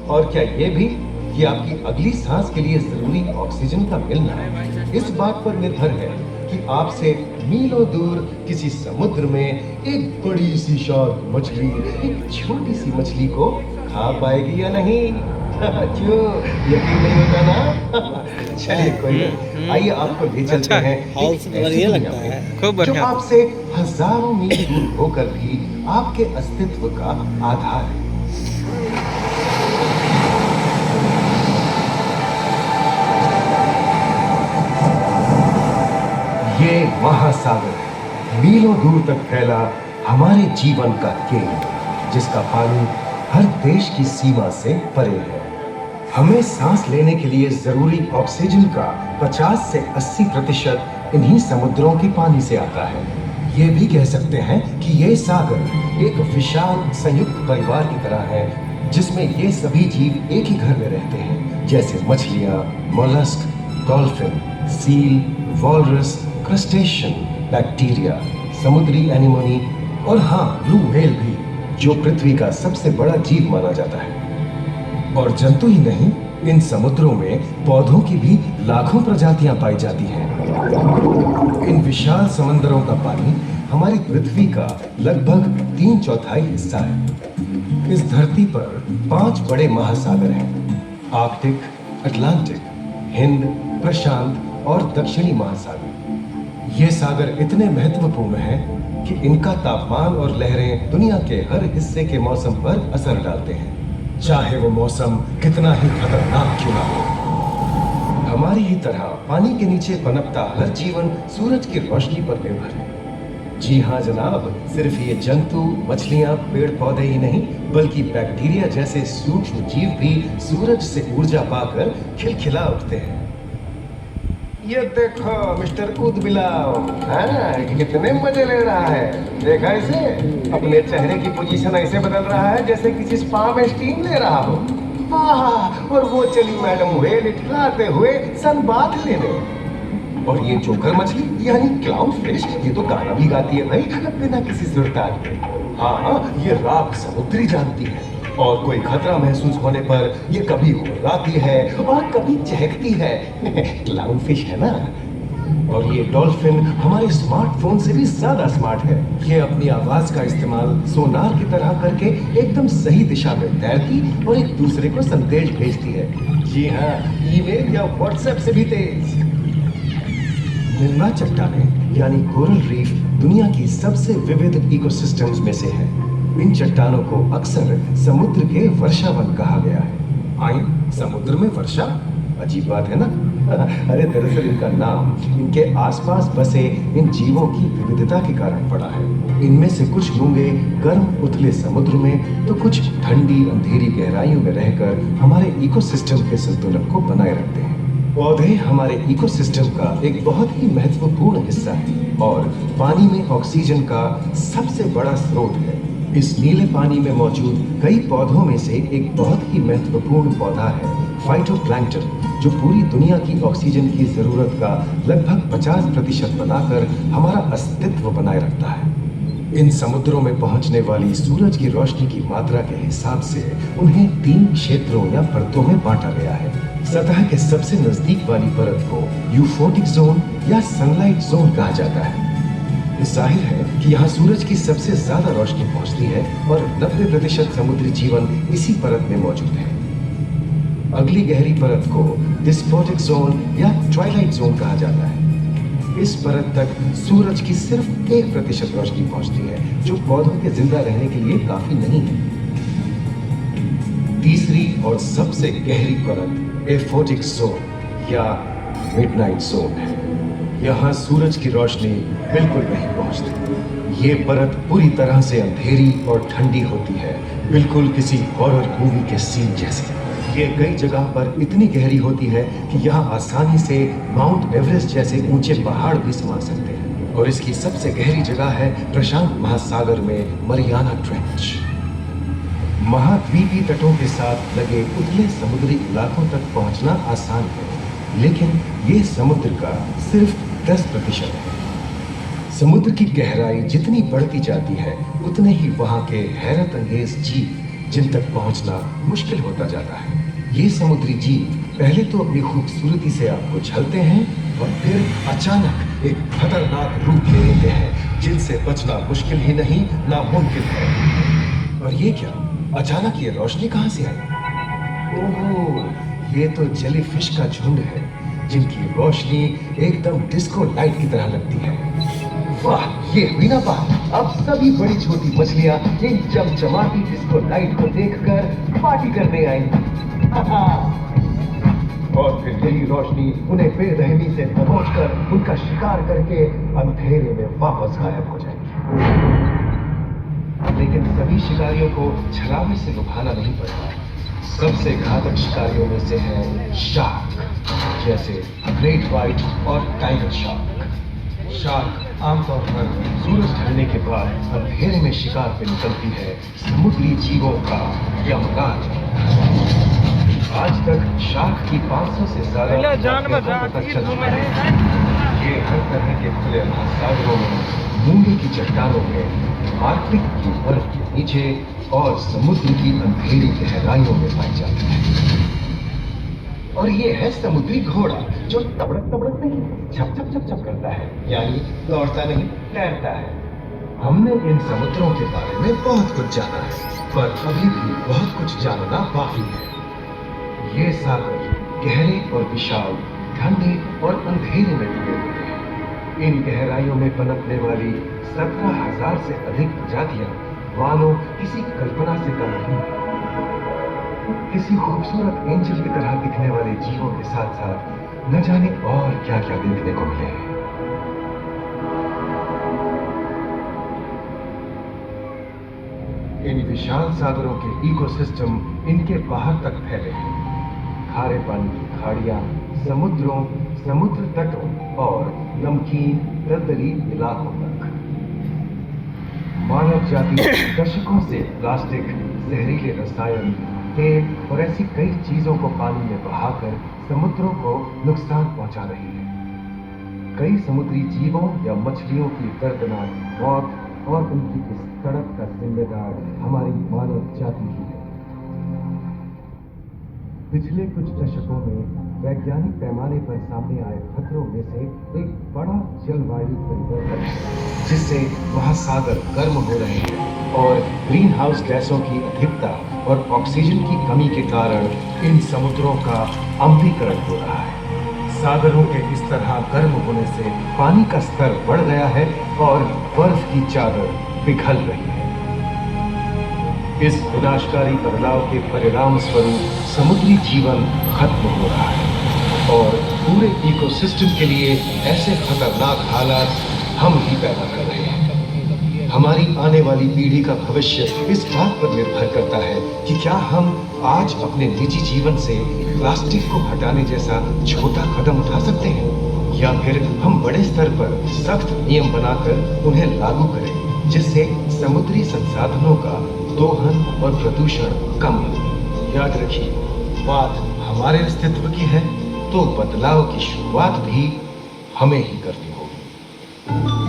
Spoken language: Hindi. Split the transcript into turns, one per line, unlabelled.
और क्या ये भी कि आपकी अगली सांस के लिए जरूरी ऑक्सीजन का मिलना इस बात पर निर्भर है कि आपसे मीलों दूर किसी समुद्र में एक बड़ी सी शार्क मछली एक छोटी सी मछली को खा पाएगी या नहीं। क्यों, यकीन नहीं होता ना? चलिए कोई नहीं, आइए आपको ले चलते
अच्छा
हैं
हाल
एक
से तो
ऐसी
ये
दुनिया
लगता है।
में
खूब
जो
बढ़िया।
आपसे हजारों मील दूर होकर भी आपके अस्तित्व का आधार है। ये महासागर है, मीलों दूर तक फैला हमारे जीवन का केंद्र, जिसका पानी हर देश की सीमा से परे है। हमें सांस लेने के लिए जरूरी ऑक्सीजन का 50 से 80% इन्हीं समुद्रों के पानी से आता है। ये भी कह सकते हैं कि ये सागर एक विशाल संयुक्त परिवार की तरह है, जिसमें ये सभी जीव एक ही घर में रहते हैं, जैसे मछलियां, mollusc, dolphin, seal, walrus, crustacean, bacteria, समुद्री एनिमोनी और हाँ, ब्लू व्हेल भी, जो पृथ्वी का सबसे बड़ा जीव माना जाता है। और जंतु ही नहीं, इन समुद्रों में पौधों की भी लाखों प्रजातियां पाई जाती हैं। इन विशाल समंदरों का पानी हमारी पृथ्वी का लगभग 3/4 हिस्सा है। इस धरती पर 5 बड़े महासागर हैं: आर्कटिक, अटलांटिक, हिंद, प्रशांत और दक्षिणी महासागर। ये सागर इतने महत्वपूर्ण हैं कि इनका तापमान और लहरें दुनिया के हर हिस्से के मौसम पर असर डालते हैं, चाहे वो मौसम कितना ही खतरनाक क्यों ना हो। हमारी ही तरह पानी के नीचे पनपता हर जीवन सूरज की रोशनी पर निर्भर है। जी हाँ जनाब, सिर्फ ये जंतु, मछलियां, पेड़ पौधे ही नहीं, बल्कि बैक्टीरिया जैसे सूक्ष्म जीव भी सूरज से ऊर्जा पाकर खिलखिला उठते हैं। ये देखो मिस्टर ऊदबिलाव, कितने मजे ले रहा है। देखा इसे, अपने चेहरे की पोजीशन ऐसे बदल रहा है जैसे किसी स्पा में स्टीम ले रहा हो। और वो चली मैडम व्हेल इठलाते हुए सनबाथ लेने। और ये जोकर मछली यानी क्लाउन फिश, ये तो गाना भी गाती है भाई, बिना किसी सुरताल के। हाँ, ये राख समुद्री जानती है, और कोई खतरा महसूस होने पर ये कभी हुर्राती है और कभी चहकती है। क्लाउन फिश है ना। और ये डॉल्फिन हमारे स्मार्टफोन से भी ज्यादा स्मार्ट है। ये अपनी आवाज का इस्तेमाल सोनार की तरह करके एकदम सही दिशा में तैरती और एक दूसरे को संदेश भेजती है। जी हाँ, ईमेल या व्हाट्सएप से भी तेज। निर्मला चट्टानें यानी कोरल रीफ दुनिया की सबसे विविध इकोसिस्टम्स में से है। इन चट्टानों को अक्सर समुद्र के वर्षावन कहा गया है। आई, समुद्र में वर्षा, अजीब बात है ना। अरे दरअसल इनका नाम इनके आसपास बसे इन जीवों की विविधता के कारण पड़ा है। इनमें से कुछ गूंगे गर्म उथले समुद्र में, तो कुछ ठंडी अंधेरी गहराइयों में रहकर हमारे इकोसिस्टम के संतुलन को बनाए रखते हैं। पौधे हमारे इकोसिस्टम का एक बहुत ही महत्वपूर्ण हिस्सा है और पानी में ऑक्सीजन का सबसे बड़ा स्रोत है। इस नीले पानी में मौजूद कई पौधों में से एक बहुत ही महत्वपूर्ण पौधा है फाइटोप्लैंक्टन, जो पूरी दुनिया की ऑक्सीजन की जरूरत का लगभग 50% बनाकर हमारा अस्तित्व बनाए रखता है। इन समुद्रों में पहुंचने वाली सूरज की रोशनी की मात्रा के हिसाब से उन्हें 3 क्षेत्रों या परतों में बांटा गया है। सतह के सबसे नजदीक वाली परत को यूफोटिक जोन या सनलाइट जोन कहा जाता है। जाहिर है कि यहाँ सूरज की सबसे ज्यादा रोशनी पहुंचती है और 90% समुद्री जीवन इसी परत में मौजूद है। अगली गहरी परत को डिस्पोटिक जोन या ट्वाइलाइट जोन कहा जाता है। इस परत तक सूरज की सिर्फ 1% रोशनी पहुंचती है, जो पौधों के जिंदा रहने के लिए काफी नहीं है। तीसरी और सबसे गहरी परत एफोटिक जोन या मिडनाइट जोन है। यहाँ सूरज की रोशनी बिल्कुल नहीं पहुंचती। ये परत पूरी तरह से अंधेरी और ठंडी होती है, बिल्कुल किसी हॉरर मूवी के सीन जैसे। ये कई जगह पर इतनी गहरी होती है कि यहाँ आसानी से माउंट एवरेस्ट जैसे ऊंचे पहाड़ भी समा सकते हैं। और इसकी सबसे गहरी जगह है प्रशांत महासागर में मरियाना ट्रेंच। महाद्वीपीय तटों के साथ लगे उथले समुद्री इलाकों तक पहुंचना आसान है, लेकिन ये समुद्र का सिर्फ 10% है। समुद्र की गहराई जितनी बढ़ती जाती है, उतने ही वहां के हैरत अंगेज जीव जिन तक पहुंचना मुश्किल होता जाता है। ये समुद्री जीव पहले तो अपनी खूबसूरती से आपको छलते हैं और फिर अचानक एक खतरनाक रूप ले लेते हैं जिनसे बचना मुश्किल ही नहीं नामुमकिन है। और ये क्या, अचानक ये रोशनी कहां से आई? ओह, ये तो जेलीफिश का झुंड है जिनकी रोशनी एकदम डिस्को लाइट की तरह लगती है। वाह, ये हुई ना बात। अब सभी बड़ी छोटी मछलियां इन चमचमाती डिस्को लाइट को देखकर पार्टी करने आएंगी। और फिर यही रोशनी उन्हें बेरहमी से दबोचकर उनका शिकार करके अंधेरे में वापस गायब हो जाएगी। लेकिन सभी शिकारियों को छलावे से लुभाना नहीं पड़ता। सबसे घातक शिकारियों में से है शार्क, जैसे ग्रेट व्हाइट और टाइगर शार्क। शार्क आमतौर पर सूरज ढलने के बाद अंधेरे में शिकार पे निकलती है समुद्री जीवों का यमराज। आज तक शार्क की 500 से ज्यादा तक चल चुकी है। ये हर तरह के खुले महासागरों में, मूंगे की चट्टानों में, आर्कटिक की बर्फ के नीचे और समुद्र की अंधेरी गहराइयों में पाई जाती है। और ये है समुद्री घोड़ा, जो तबड़क तबड़क नहीं, छप छप छप छप करता है, यानी दौड़ता नहीं, तैरता है। हमने इन समुद्रों के बारे में बहुत कुछ जाना है, पर अभी भी बहुत कुछ जानना बाकी है। ये सागर गहरे और विशाल, ठंडे और अंधेरे में डूबे हुए हैं। इन गहराइयों में पनपने वाली 17,000 से अधिक प्रजातियां मानो किसी कल्पना से कम नहीं। किसी खूबसूरत एंजल की तरह दिखने वाले जीवों के साथ साथ न जाने और क्या क्या देखने को मिले हैं। इन विशाल सागरों के इकोसिस्टम इनके बाहर तक फैले हैं। खारे पानी की खाड़ियां, समुद्रों, समुद्र तटों और नमकीन दलदली इलाकों तक। मानव जाति दशकों से प्लास्टिक, जहरीले रसायन, तेल और ऐसी कई चीजों को पानी में बहाकर समुद्रों को नुकसान पहुंचा रही है। कई समुद्री जीवों या मछलियों की दर्दनाक मौत और उनकी इस तड़प का जिम्मेदार हमारी मानव जाति ही है। पिछले कुछ दशकों में वैज्ञानिक पैमाने पर सामने आए खतरों में से एक बड़ा जलवायु परिवर्तन है, जिससे महासागर गर्म हो रहे हैं और ग्रीन हाउस गैसों की अधिकता और ऑक्सीजन की कमी के कारण इन समुद्रों का अम्लीकरण हो रहा है। सागरों के इस तरह गर्म होने से पानी का स्तर बढ़ गया है और बर्फ की चादर पिघल रही है। इस विनाशकारी बदलाव के परिणाम स्वरूप समुद्री जीवन खत्म हो रहा है और पूरे इकोसिस्टम के लिए ऐसे खतरनाक हालात हम ही पैदा कर रहे हैं। हमारी आने वाली पीढ़ी का भविष्य इस बात पर निर्भर करता है कि क्या हम आज अपने निजी जीवन से प्लास्टिक को हटाने जैसा छोटा कदम उठा सकते हैं, या फिर हम बड़े स्तर पर सख्त नियम बनाकर उन्हें लागू करें, जिससे समुद्री संसाधनों का दोहन और प्रदूषण कम हो। याद रखिए, बात हमारे अस्तित्व की है, तो बदलाव की शुरुआत भी हमें ही करनी होगी।